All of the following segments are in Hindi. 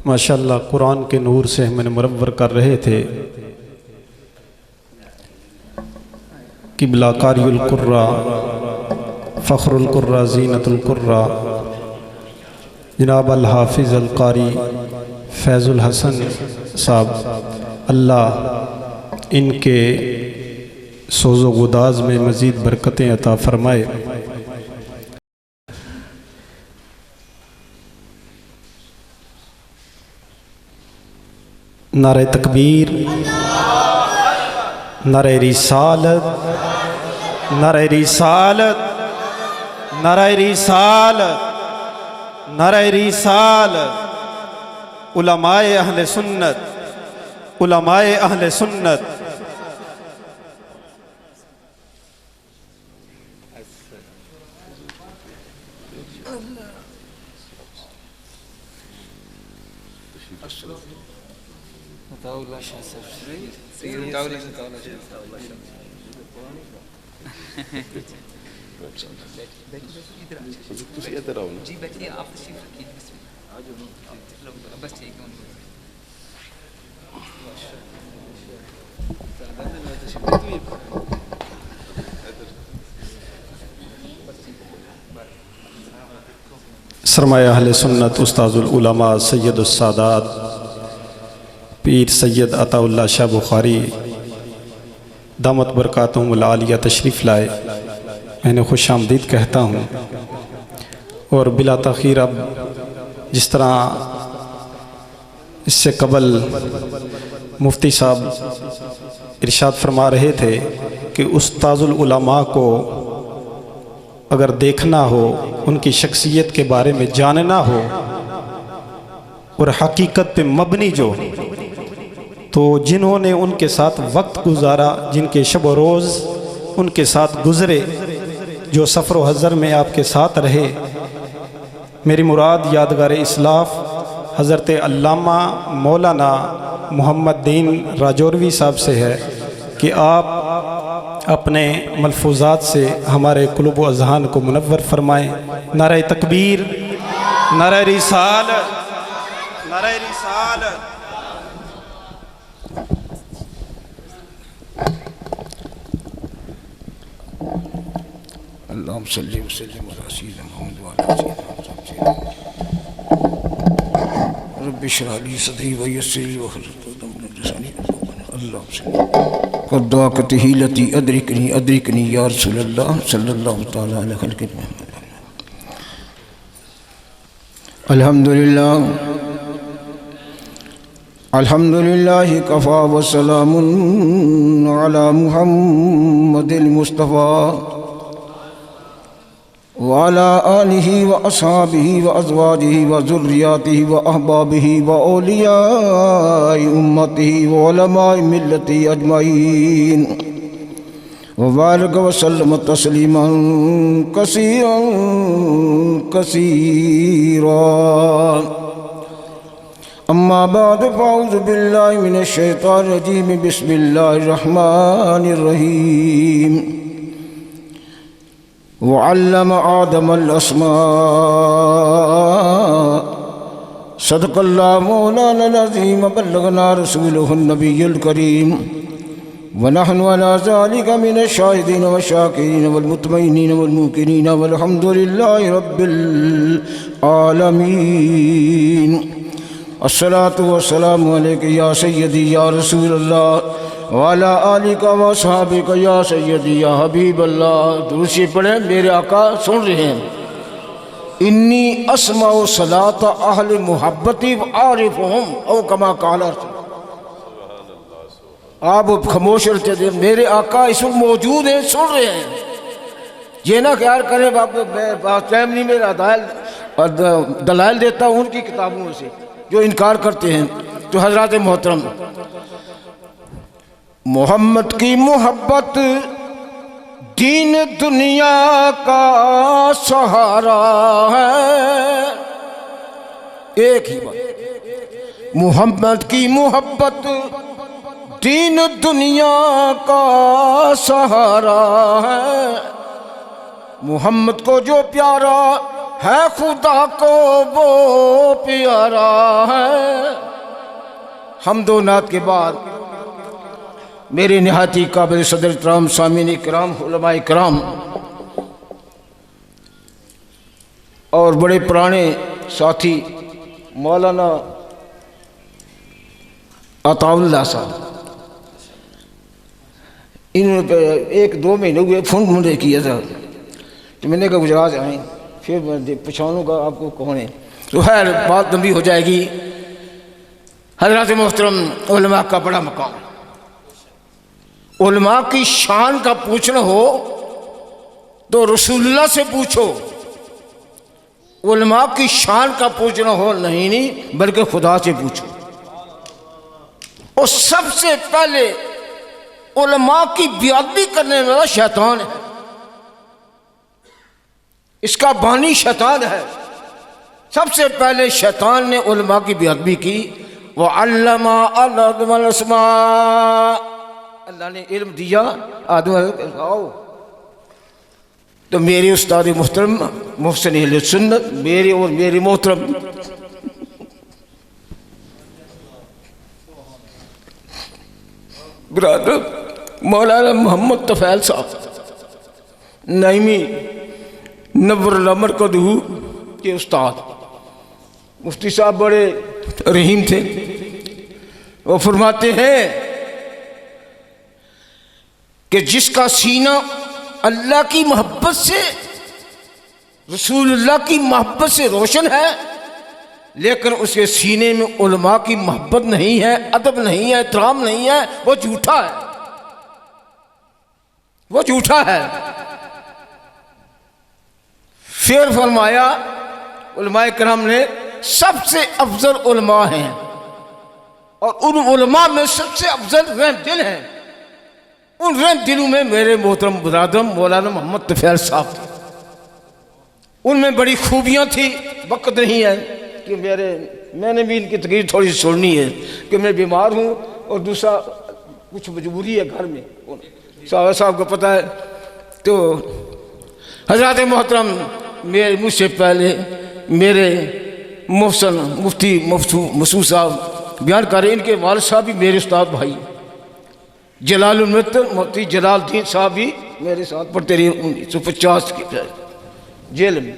माशाअल्लाह कुरान के नूर से हमें मुनव्वर कर रहे थे। किबला कारियुल कुर्रा फ़ख्रुल कुर्रा ज़ीनतुल कुर्रा जनाब अल हाफिज़ अल कारी फैज़ुल हसन साहब, अल्लाह इनके सोज़ो गुदाज में मज़ीद बरकतें अता फ़रमाए। नारे तकबीर, नारे रिसालत, नारे रिसालत, नारे रिसालत, नारे रिसालत। उलमाए अहले सुन्नत, उलमाए अहले सुन्नत। जी बैठिए, आप तशरीफ रखिए बस ठीक है। सरमाया अहले सुन्नत उस्ताजुल उलमा सैयदुस सादात पीर सैयद अताउल्लाह शाह बुखारी दामत बरकातुहुमुल आलिया तशरीफ़ लाए। मैंने खुश आमदीद कहता हूँ और बिला तख़ीर अब जिस तरह इससे कबल मुफ्ती साहब इरशाद फरमा रहे थे कि उस्ताजुल उलमा को अगर देखना हो, उनकी शख्सियत के बारे में जानना हो और हकीकत पे मबनी जो, तो जिन्होंने उनके साथ वक्त गुजारा, जिनके शब व रोज़ उनके साथ गुज़रे, जो सफ़र व हज़र में आपके साथ रहे, मेरी मुराद यादगार इस्लाफ़ हज़रत अल्लामा मौलाना मोहम्मद दीन राजौरवी साहब से है कि आप अपने मलफूज़ात से हमारे कुलूब व अज़हान को मुनव्वर फरमाएँ। नारे तकबीर, नारे रिसालत, नारे रिसालत। अल्लाहुम्मा सल्ली व सल्लिम अला सय्यिदिना मुहम्मद व अला सय्यिदिना रब्बि इश्रह ली सदरी व यस्सिर ली अमरी। क़द्दाक़त हीलती अदरिकनी अदरिकनी या रसूलल्लाह सल्लल्लाहु तआला अलैहि खल्क़ि मुहम्मद। अल्हम्दुलिल्लाह अल्हम्दुलिल्लाह कफ़ा व सलामुन अला मुहम्मदिल मुस्तफ़ा व अला आलिहि व अस्हाबिहि व अज़वाजिहि व ज़ुर्रिय्यातिहि व अहबाबिहि व औलियाए उम्मतिहि व उलमाए मिल्लति अजमईन व बारक व सल्लम तस्लीमन कसीरन कसीरा। अम्मा बाद फ़अऊज़ु बिल्लाहि मिनश शैतानिर रजीम। बिस्मिल्लाहिर रहमानिर रहीम। वअल्लम आदमल अस्मा। सदक़ल्लाहु मौलानल अज़ीम। बल्लगना रसूलुहुन नबियुल करीम व नहनु अला ज़ालिका मिनश शाहिदीन व शाकिरीन वल मुतमइनीन वल मुक़िनीन वल्हम्दुलिल्लाहि रब्बिल आलमीन। अस्सलातु वस्सलामु अलैका या सय्यदी या रसूलल्लाह व अला आलिका व अस्हाबिका या सय्यदी या हबीबल्लाह। दूसरी पढ़े, मेरे आका सुन रहे हैं। इन्नी अस्माउ सलात अहल मुहब्बती व आरिफुहुम औ कमा काला। आप खामोश रहते थे, मेरे आका इस वक्त मौजूद हैं, सुन रहे हैं। ये ना ख्याल करें टाइम नहीं मेरा, दलाइल देता हूँ उनकी किताबों में से जो इनकार करते हैं। तो हजरात मोहतरम, मोहम्मद की मोहब्बत दीन दुनिया का सहारा है। एक ही बात, मोहम्मद की मोहब्बत दीन दुनिया का सहारा है। मोहम्मद को जो प्यारा है खुदा को वो प्यारा है। हम दो नात के बाद मेरे निहाती काबिल सदर इकराम सामीन इकराम उलमा इकराम और बड़े पुराने साथी मौलाना अताउल्लाह साहब, इन्होंने 1-2 महीने हुए फ़ोन मुझे किया था, तो मैंने कहा गुजरात आए, फिर मैं पहचानूँगा आपको कौन है। तो खैर बात लंबी हो जाएगी। हज़रत मोहतरम उलमा का बड़ा मकाम, उलमा की शान का पूछना हो तो रसूलुल्लाह से पूछो, उलमा की शान का पूछना हो नहीं बल्कि खुदा से पूछो। और सबसे पहले उलमा की बेअदबी करने वाला शैतान है, इसका बानी शैतान है। सबसे पहले शैतान ने उलमा की बेअदबी की। वह अल्लमा आदम अस्मा, अल्लाह ने इल्म दिया आदम आओ। तो मेरे उस्ताद मुहतरम मोहसिन अहले सुन्नत, मेरे और मेरी मोहतरम ब्रदर मौलाना मोहम्मद तफैल साहब नईमी नव्वर अमर कदू के उस्ताद मुफ्ती साहब बड़े रहीम थे। वो फरमाते हैं कि जिसका सीना अल्लाह की मोहब्बत से रसूलुल्लाह की मोहब्बत से रोशन है, लेकिन उसके सीने में उलमा की मोहब्बत नहीं है, अदब नहीं है, एहतराम नहीं है, वो झूठा है, वो झूठा है। फिर फरमाया उलमाए किराम ने सबसे अफजल उलमा हैं और उन उलमा में सबसे अफजल रहम दिल हैं। उन रहम दिलों में मेरे मोहतरम बरादर मौलाना मोहम्मद तफैल साहब थे। उनमें बड़ी खूबियाँ थी। वक्त नहीं है कि मैंने भी इनकी तकरीर थोड़ी सी सुननी है कि मैं बीमार हूँ और दूसरा कुछ मजबूरी है घर में, साहब को पता है। तो हज़रत मोहतरम मेरे मुझसे पहले मेरे मोहसन मुफ्ती मसूद साहब बयान कर रहे, इनके वालिद साहब भी मेरे उस्ताद भाई, जलालुल मित्तर मुफ्ती जलालुद्दीन साहब भी मेरे साथ पढ़ते रहे 1950 की जेल में।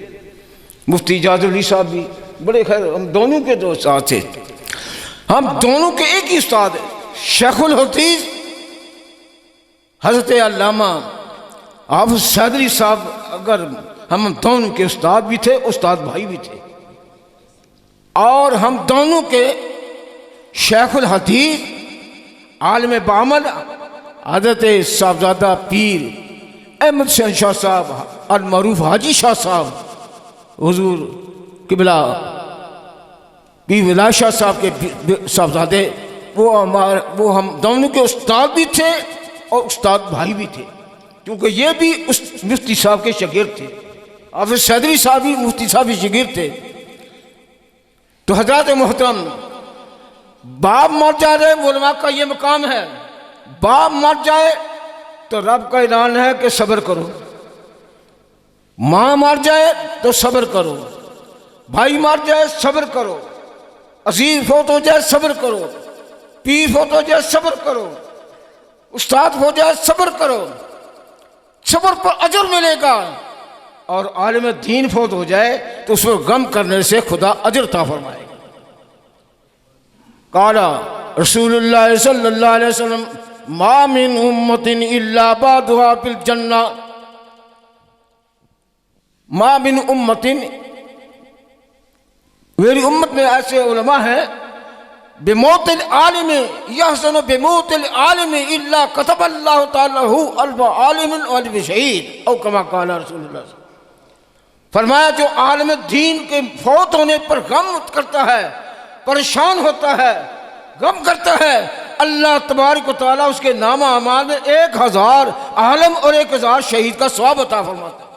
मुफ्ती इजाज़ुल अली साहब भी बड़े, खैर हम दोनों के दो साथ थे, हम दोनों के एक ही उस्ताद है शेखुल हदीस हज़रत अल्लामा हाफ़िज़ सदरी साहब। अगर हम दोनों के उस्ताद भी थे, उस्ताद भाई भी थे, और हम दोनों के शेखुल हदीस आलम बामल हज़रत साहबजादा पीर अहमद शहनशाह साहब अल मरूफ हाजी शाह साहब हुजूर किबला पीर विलाय शाह साहब के साहबजादे, वो हम दोनों के उस्ताद भी थे और उस्ताद भाई भी थे, क्योंकि ये भी उस मुफ्ती साहब के शागिर्द थे। हाफ़िज़ सदरी साहब भी मुफ्ती साहब के शागिर्द थे। तो हज़रत मोहतरम बाप मर जाए, उलमा का ये मकाम है, बाप मर जाए तो रब का ऐलान है कि सब्र करो, माँ मर जाए तो सब्र करो, भाई मर जाए सब्र करो, अजीज फोत हो जाए सब्र करो, पीर फोत हो जाए सब्र करो, उस्ताद हो जाए सब्र करो, सब्र पर अजर मिलेगा। और आलिम दीन फोत हो जाए तो उसमें गम करने से खुदा अजर ता फरमाएगा। काला रसूलुल्लाह सल्लल्लाहु अलैहि वसल्लम मा मिन उम्मतिन इल्ला बादुहा फिल जन्नह, मा मिन उम्मतिन, मेरी उम्मत में ऐसे उलमा हैं बेमौतिल आलिम यहसन बेमौतिल आलिम इल्ला कतबल्लाहु तआला हु अल्फ आलिम व अल्फ शहीद औ कमा काला रसूलुल्लाह। फरमाया जो आलिम दीन के फौत होने पर गम करता है, परेशान होता है, गम करता है, अल्लाह तबारक व तआला उसके नामा अमाल में 1000 आलिम और 1000 शहीद का सवाब अता फरमाता है।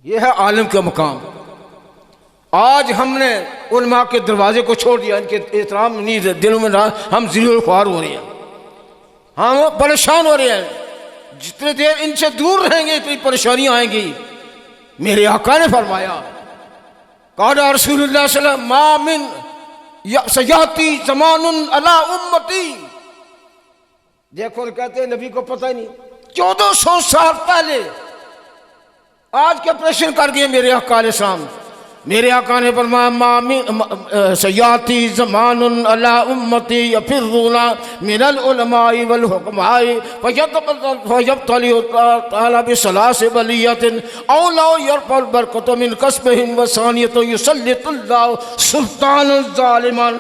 यह है आलिम का मकाम। आज हमने उलमा के दरवाजे को छोड़ दिया, इनके एहतराम नहीं दिलों में ना, हम ज़िल्लुल ख्वार हो रहे हैं, हम परेशान हो रहे हैं। जितने देर इनसे दूर रहेंगे इतनी परेशानियाँ आएंगी। मेरे आका ने फरमाया क़ाला रसूलुल्लाह सल्लल्लाहु अलैहि वसल्लम मा मिन सयाती ज़मानुन अला उम्मती। देखो कहते हैं नबी को पता ही नहीं, 1400 साल पहले आज के प्रश्न कर दिए मेरे आका अलैहिस्सलाम। मेरे आका ने फरमाया मा मिन सयाती ज़मानुन अला उम्मती यफिरूना मिनल उलमाई वल हुक्माई फयब्तली तआला बिसलास बलियतिन औ ला यरफल बरकतु मिन कसबिहिम व सानियतु युसल्लितुल्लाहु सुल्तानन ज़ालिमन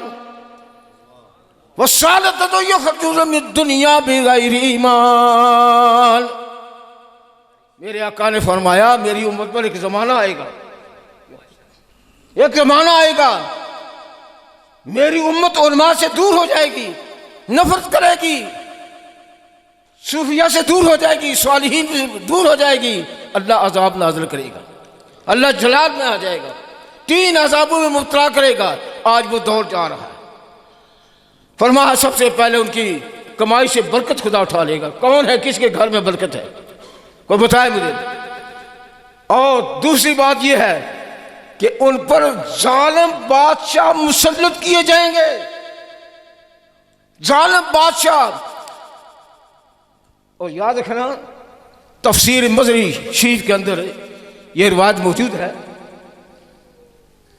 व सालतु यखजुज़ु मिन दुनिया बिगैरि ईमान। मेरे आका ने फरमाया मेरी उम्मत पर एक ज़माना आएगा, एक ज़माना आएगा मेरी उम्मत उलमा से दूर हो जाएगी, नफरत करेगी, सूफिया से दूर हो जाएगी, सालिहीन से दूर हो जाएगी। अल्लाह अजाब नाज़िल करेगा, अल्लाह जलाल में आ जाएगा, 3 अजाबों में मुब्तला करेगा। आज वो दौर जा रहा है। फरमाया सबसे पहले उनकी कमाई से बरकत खुदा उठा लेगा। कौन है, किसके घर में बरकत है, कोई बताए मुझे। और दूसरी बात यह है कि उन पर जालिम बादशाह मुसल्लत किए जाएंगे, जालिम बादशाह। और याद रखना तफसीर मज़री शरीफ के अंदर यह रिवायत मौजूद है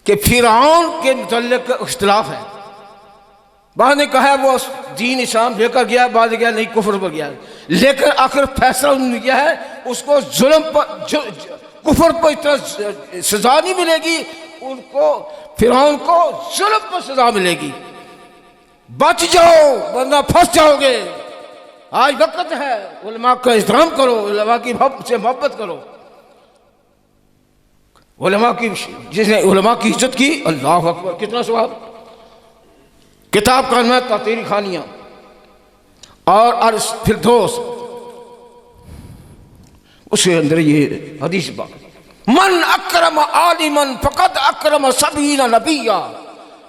कि फिरौन के मुतल्लिक़ इख्तिलाफ है। बाद ने कहा वो दीन इस्लाम लेकर गया, बाद ने गया नहीं कुफ्र पर गया, लेकिन आखिर फैसला उन्होंने किया है उसको जुल्म पर कुफर को इतना सजा नहीं मिलेगी, उनको फिरौन को जुल्म पर सजा मिलेगी। बच जाओ वरना फंस जाओगे। आज वक्त है, उलमा का एहतराम करो, उलमा की से मोहब्बत करो। उलमा की, जिसने उलमा की इज्जत की, अल्लाह अकबर, कितना सवाब। किताब का नाम है तातीरी खानियां और फिरदौस, उसके अंदर ये हदीस बात, मन अक्रम आलिमन फ़क़द अक्रम सबीन नबिया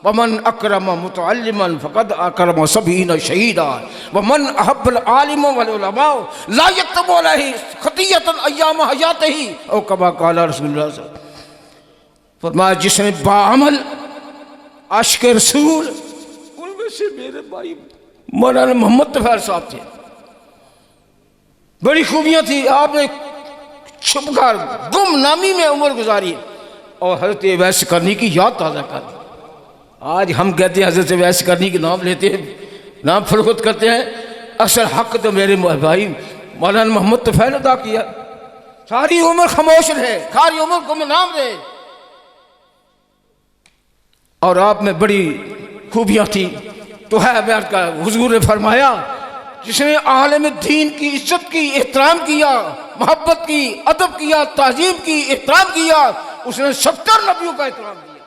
व मन अक्रम मुतअल्लिमन फ़क़द अक्रम सबीन शहीदा व मन अहब्बल आलिम वल उलमा ला यक्तबु अलैहि खतियतन अय्याम हयातिही औ कमा क़ाला रसूलुल्लाह सल्लल्लाहु अलैहि वसल्लम। फरमाया जिसने बाअमल आशिक़ रसूल, उनमें से मेरे भाई मौलाना मोहम्मद तफ़ैल साहब थे, बड़ी खूबियां थी। आपने छुपकर गुमनामी में उम्र गुजारी और हजरत वैस करनी की याद ताज़ा कर दी। आज हम कहते हैं हजरत वैस करनी के नाम लेते हैं, नाम फरोख्त करते हैं, असल हक तो मेरे भाई मौलाना मोहम्मद तफ़ैल अदा किया। सारी उम्र खामोश रहे, सारी उम्र गुमनाम रहे और आप में बड़ी खूबियाँ थी। तो है हुजूर ने फरमाया जिसने आलम दीन की इज्जत की, एहतराम किया, मोहब्बत की, अदब किया, ताज़ीम की, एहतराम किया, उसने 70 नबियों का एहतराम किया।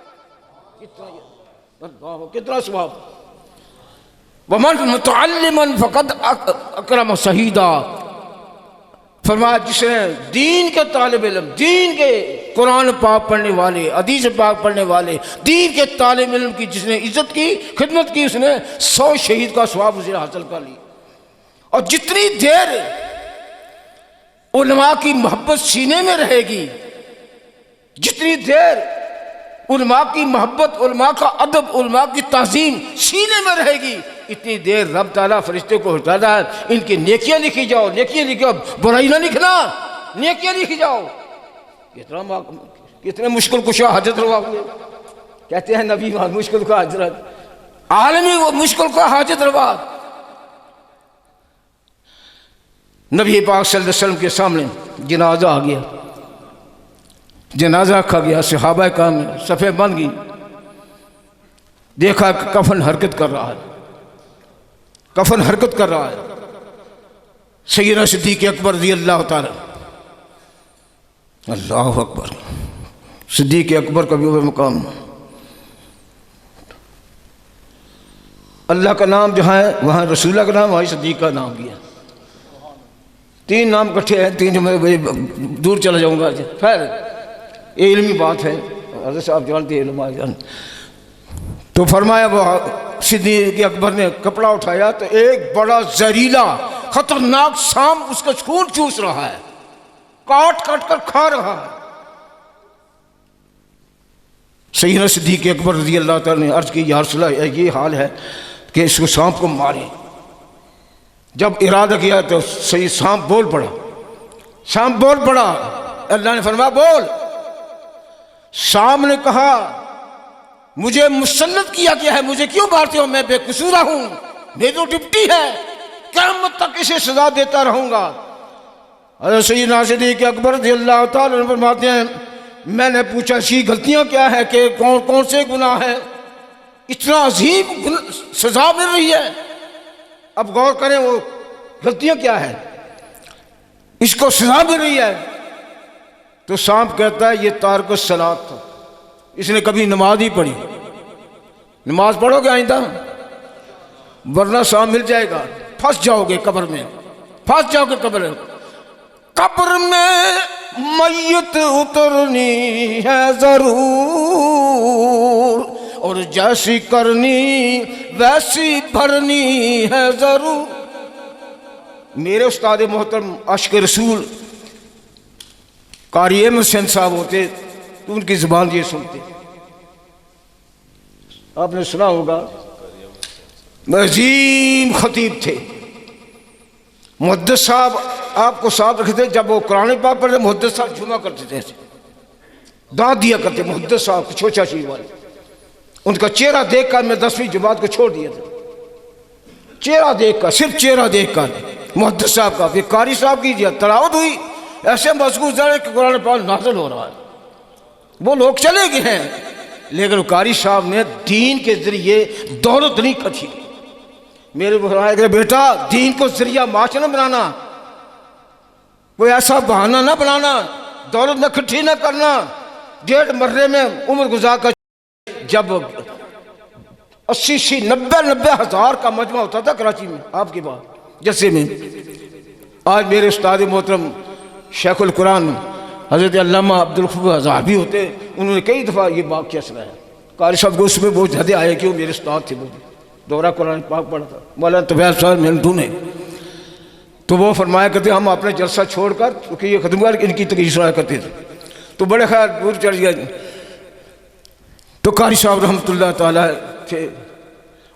कितना सवाब। वमन मुतअल्लिमन फ़क़द अक्रम शहीदा। फरमाया जिसने दीन के तालिब इल्म, दीन के कुरान पाक पढ़ने वाले, हदीस पाक पढ़ने वाले, दीन के तालिब इल्म की जिसने इज्जत की, खिदमत की, उसने 100 शहीद का सवाब उसे हासिल कर लिया। और जितनी देर उलमा की मोहब्बत सीने में रहेगी, जितनी देर उलमा की मोहब्बत, उलमा का अदब, उलमा की ताज़ीम सीने में रहेगी, इतनी देर रब ताला फरिश्ते को हटाता है, इनकी नेकियां लिखी जाओ, नेकियां लिखो, बुराई ना लिखना, नेकियां लिखी जाओ। कितने मुश्किल कुशा हाजत रवा हुए, कहते हैं नबी मुश्किल का हजरत, आलमी वो मुश्किल का हाजत रवा। नबी पाक सल्लल्लाहु अलैहि वसल्लम के सामने जनाजा आ गया, जनाजा रखा गया, सहाबा काम सफ़े बन गई, देखा कफन हरकत कर रहा है, कफन हरकत कर रहा है। सैयदना सिद्दीक़ अकबर रज़ियल्लाहु ताला, अल्लाहु अकबर, सिद्दीक़ अकबर का भी वो मकाम। अल्लाह का नाम जहाँ है वहाँ रसूलुल्लाह का नाम, वहाँ सिद्दीक़ का नाम भी है। 3 नाम इकट्ठे हैं, 3 जो मैं दूर चला जाऊँगा। खैर ये इल्मी बात है, हज़रत साहब जानते हैं इल्म जान। तो फरमाया वो सिद्दीक़ अकबर ने कपड़ा उठाया तो एक बड़ा जहरीला खतरनाक सांप उसका खून चूस रहा है, काट काट कर खा रहा है। सैयदना सिद्दीक़ अकबर रज़ी अल्लाह तआला ने अर्ज़ की, या रसूल अल्लाह, ये हाल है कि इसको सांप को मारे। जब इरादा किया तो सही सांप बोल पड़ा, सांप बोल पड़ा। अल्लाह ने फरमाया बोल। सांप ने कहा, मुझे मुसल्लत किया गया है, मुझे क्यों मारते हो, मैं बेकसूरा हूं, मेरी तो डिप्टी है, क़यामत तक इसे सजा देता रहूंगा। अरे सैयदना सिद्दीक़ अकबर रज़ी अल्लाह तआला अन्हु फरमाते हैं, मैंने पूछा इसकी गलतियां क्या है, कि कौन कौन से गुनाह है, इतना अजीम सजा मिल रही है। अब गौर करें वो गलतियां क्या है, इसको सजा मिल रही है। तो सांप कहता है ये तारिक सलात था, इसने कभी नमाज ही पढ़ी। नमाज पढ़ोगे आइंदा, वरना सांप मिल जाएगा, फंस जाओगे कब्र में, फंस जाओगे कब्र में। कब्र में मैयत उतरनी है जरूर, और जैसी करनी वैसी भरनी है जरूर। मेरे उस्ताद मोहतरम आशिक रसूल कारी अहमद हुसैन साहब होते तो उनकी ज़ुबान ये सुनते, आपने सुना होगा, अजीम खतीब थे। मुहद्दिस साहब आपको साथ रखते, जब वो कुरान पाक पढ़ते मुहद्दिस साहब जुमा करते थे, दाद दिया करते मुहद्दिस साहब छोटा शीर वाले। उनका चेहरा देखकर मैं 10वीं जमात को छोड़ दिया था, चेहरा देखकर, सिर्फ चेहरा देखकर मुहद्दिस साहब का। फिर कारी साहब की तलावत हुई, ऐसे मजबूत जाने कि कुरान पाक नाज़िल हो रहा है, वो लोग चले गए हैं, लेकिन कारी साहब ने दीन के जरिए दौलत नहीं इकट्ठी। मेरे भाई बेटा, दीन को जरिया माशा न बनाना, कोई ऐसा बहाना ना बनाना, दौलत न इकट्ठी न करना। 1.5 मरने में उम्र गुजार कर, जब 80 90 हज़ार का मजमा होता था कराची में आपके पास जैसे में। आज मेरे उस्ताद मोहतरम शेखुल कुरान हज़रत अल्लामा अब्दुल खफ्फार अज़हरी होते, उन्होंने कई दफ़ा ये वाक़या सुनाया। कारी साहब को उसमें बहुत ज़्यादा आया कि वो मेरे उस्ताद थे, वो दौरा कुरान पाक पढ़ा था, मौलाना तबैर साहब मिंटू ने। तो वो फरमाया करते हम अपने जलसा छोड़कर, क्योंकि ये खदमगार इनकी तकरीर सुनाया करते थे, तो बड़े खैर दूर चढ़ गया। तो कारी साहब रहमतुल्लाह ताला थे,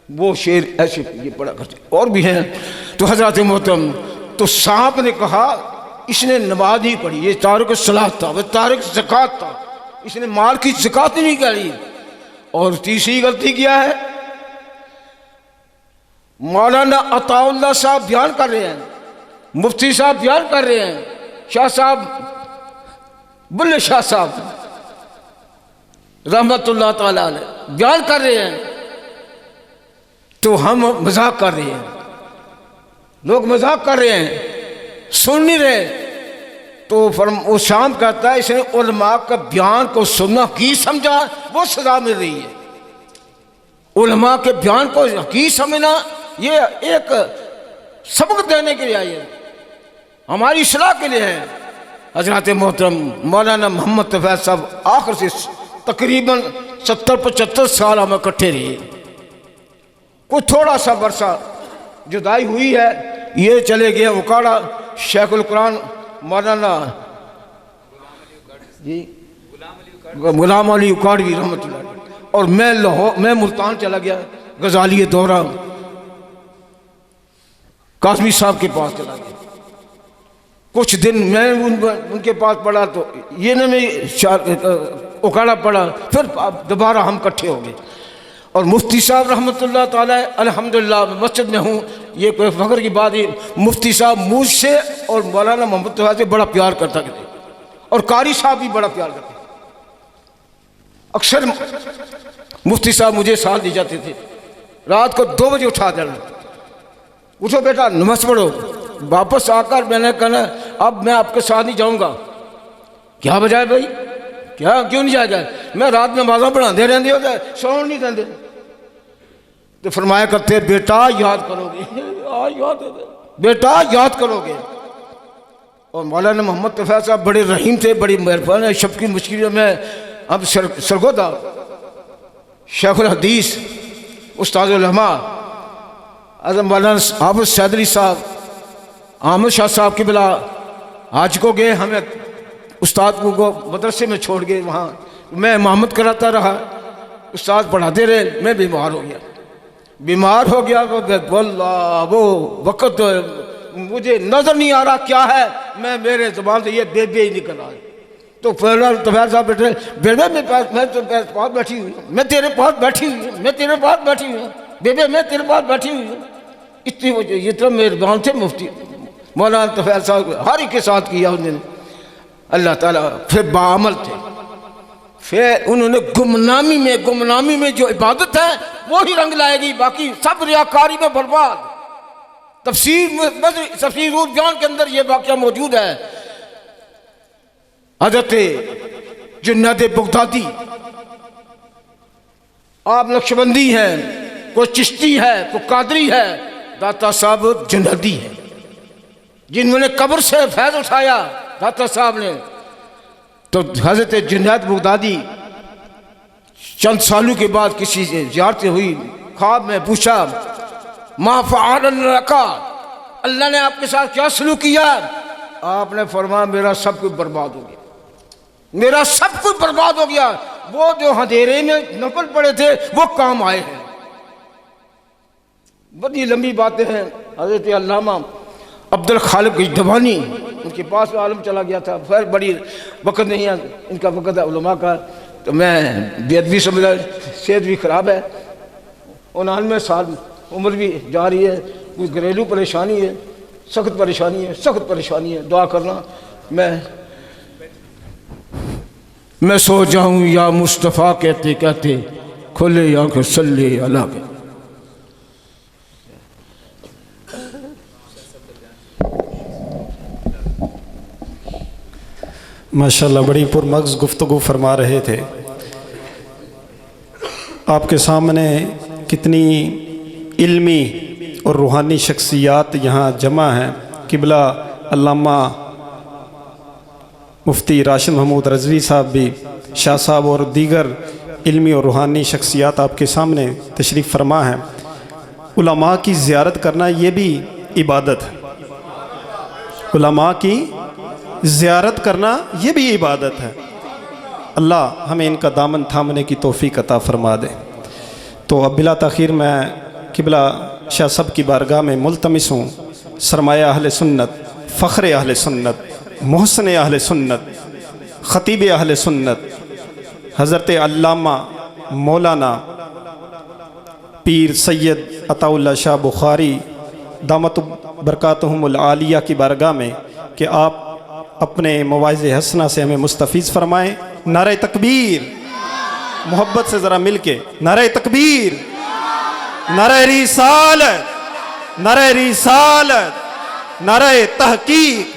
वो शेर ऐसे ये पढ़ा करते और भी हैं। तो हज़रत मोहतरम, तो सांप ने कहा इसने नमाज ही पढ़ी, ये तारिक सलात था, वह तारिक ज़कात था, इसने माल की ज़कात नहीं करी। और तीसरी गलती क्या है, मौलाना अताउल्लाह साहब बयान कर रहे हैं, मुफ्ती साहब बयान कर रहे हैं, शाह साहब बुल्ले शाह साहब रहमतुल्लाह ताला अलैह बयान कर रहे हैं, तो हम मजाक कर रहे हैं, लोग मजाक कर रहे हैं, सुन नहीं रहे। तो वो शाम कहता है इसने उलमा का बयान को सुनना की समझा, वो सजा मिल रही है। उलमा के बयान को की समझना, ये एक सबक देने के लिए आई है, हमारी इस्लाह के लिए है। हजरत मोहतरम मौलाना मोहम्मद तफैज साहब आखिर से तकरीबन 70-75 साल हम इकट्ठे रहे, कुछ थोड़ा सा वर्षा जुदाई हुई है, ये चले गए उकाड़ा। शेखुल कुरान मौलाना जी गुलाम अली उकाड़वी रहमतुल्लाह, और मैं लाहौर, मैं मुल्तान चला गया, गजाली दौरा काज़मी साहब के पास चला गया। कुछ दिन मैं उनके पास पढ़ा, तो ये न मैं उकाड़ा पढ़ा, फिर दोबारा हम इकट्ठे हो गए। और मुफ्ती साहब रहमतुल्लाह ताला अल्हम्दुलिल्लाह मस्जिद में हूँ, ये कोई फ़ख्र की बात ही, मुफ्ती साहब मुझसे और मौलाना मोहम्मद तफैज से बड़ा प्यार करता थे, और कारी साहब भी बड़ा प्यार करते। अक्सर मुफ्ती साहब मुझे साथ ले जाते थे, रात को 2 बजे उठा देना, उठो बेटा नमाज़ पढ़ो। वापस आकर मैंने कहना अब मैं आपके साथ नहीं जाऊँगा। क्या बजाय भाई, क्या क्यों नहीं जाएगा, मैं रात में नमाज़ां पढ़ाते रहते हो, सौन नहीं देते। तो फरमाया करते बेटा याद करोगे, बेटा याद करोगे। और मौलाना मोहम्मद तफैज साहब बड़े रहीम थे, बड़ी मेहरबान है, शब की मुश्किल में अब सरगोदा शेखुल हदीस उस्ताद उलमा आज़म मौलाना हाफिज़ सैदली साहब, आमिर शाह साहब की बिला आज को गए, हमें उस्ताद को मदरसे में छोड़ गए, वहाँ मैं इमामत कराता रहा, उस्ताद पढ़ाते रहे, मैं बीमार हो गया। बीमार हो गया तो वल्लाह वो वक़्त मुझे नज़र नहीं आ रहा क्या है, मैं मेरे ज़बान से ये बेबे ही निकल आए। तो फिर तबैर साहब बैठे, बेबे मैं तो पास बैठी हुई हूँ, मैं तेरे पास बैठी हुई हूँ, मैं तेरे पास बैठी हुई हूँ, बेबे मैं तेरे पास बैठी हुई हूँ। इतनी वजह इतना मेहरबान थे मुफ्ती मौलाना तफैल साहब, हर एक के साथ किया उन्होंने, अल्लाह ताला। फिर बाअमल थे, फिर उन्होंने गुमनामी में जो इबादत है वो ही रंग लाएगी, बाकी सब रियाकारी में बर्बाद। तफसीर रूह जान के अंदर ये वाक़या मौजूद है। हज़रत जुन्नद बगदादी, आप नक्शबंदी हैं, कोई चिश्ती है, कोई कादरी है, दाता साहब जुन्नदी है, जिन्होंने कब्र से फैज़ उठाया दाता साहब ने। तो हज़रत जुन्नद बगदादी चंद सालों के बाद किसी से ज़ियारत हुई, ख्वाब में पूछा मा फ़अल लका, अल्लाह ने आपके साथ क्या सलूक किया? आपने फरमाया मेरा सब कुछ बर्बाद हो गया, मेरा सब कुछ बर्बाद हो गया। वो जो अंधेरे में नफल पड़े थे वो काम आए हैं। बड़ी लंबी बातें हैं। हज़रत अल्लामा अब्दुल खालिक दवानी, उनके पास आलम चला गया था, फिर बड़ी वक़्त नहीं है, इनका वक़्त है उलमा का, तो मैं बेअदबी समझा, सेहत भी ख़राब है, 99 साल उम्र भी जा रही है, कुछ घरेलू परेशानी है, सख्त परेशानी है, दुआ करना। मैं सो जाऊं या मुस्तफ़ा कहते कहते खोले आंखें सल्ले अला के। माशाल्लाह बड़ी पुरमग़ज़ गुफ्तगू फरमा रहे थे। आपके सामने कितनी इल्मी और रूहानी शख्सियात यहाँ जमा हैं। किबला अल्लामा मुफ्ती राशिद महमूद रज़वी साहब भी, शाह साहब और दीगर इल्मी और रूहानी शख्सियात आपके सामने तशरीफ़ फरमा हैं। उलमा की ज़ियारत करना ये भी इबादत है, उलमा की ज़ियारत करना ये भी इबादत है। अल्लाह हमें इनका दामन थामने की तौफ़ीक़ अता फ़रमा दे। तो अब बिला ताख़ीर मैं किबला शाह सब की बारगाह में मुल्तमिस हूँ, सरमाया अहले सुन्नत, फ़ख्र अहले सुन्नत, मोहसन अहले सुन्नत, ख़तीब अहले सुन्नत, हज़रत अल्लामा मौलाना पीर सैयद अताउल्लाह शाह बुखारी दामत बरकातहुमुल आलिया की बारगाह में कि आप अपने मवाइज़ हसना से हमें मुस्तफ़ीज़ फरमाएँ। नारे तकबीर, मोहब्बत से ज़रा मिल के नारे तकबीर, नारे रिसालत, नारे रिसालत, नारे तहकीक,